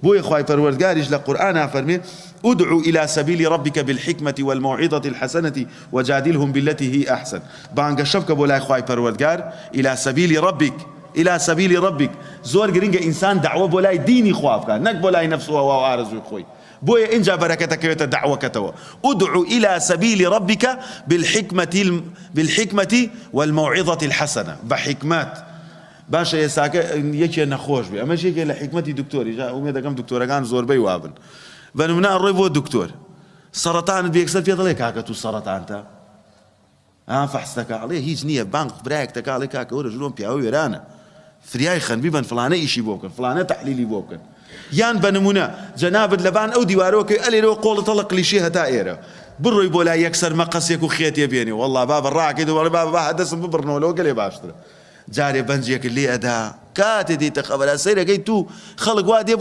بوي خواي پروردگارش لقرآن فرمي ادعو إلى سبيل ربك بالحكمة والموعظة الحسنة وجادلهم بالتي هي أحسن. بانگ شبك بولاي خواي پروردگار إلى سبيل ربك، إلى سبيل ربك زور گرنگ إنسان دعوة بولاي ديني خواب كان نك بولاي نفسه وعارض خوي بويا إنجا بركتك يتدعوة كتوا. ادعو إلى سبيل ربك بالحكمة والموعظة الحسنة بحكمات باشا يساك يكي نخوش بي اما شيء لحكمتي دكتوري جا اميد كم دكتوره كان زور بي وابن بنمنا الريبو دكتور سرطان بيكسر في ضلك هاكتو السرطان تا فحصتك عليه هيج نيه بانك براك تكالك هاك ورجلون بياوي رانا فرياي خن بيبن فلانه شيء بوكن فلانه تحليلي بوكن يان بنمنا جناب لبان او ديواروك الي لو قول طلق لي شيء تائره برو يبولا يكسر مقص يكو خيط يبيني والله باب الراك يدور باب هدس ببرنولو قال باشتر جاري بنجيك اللي أدا كاتدي تخبر سيرة جيتو خلق وادي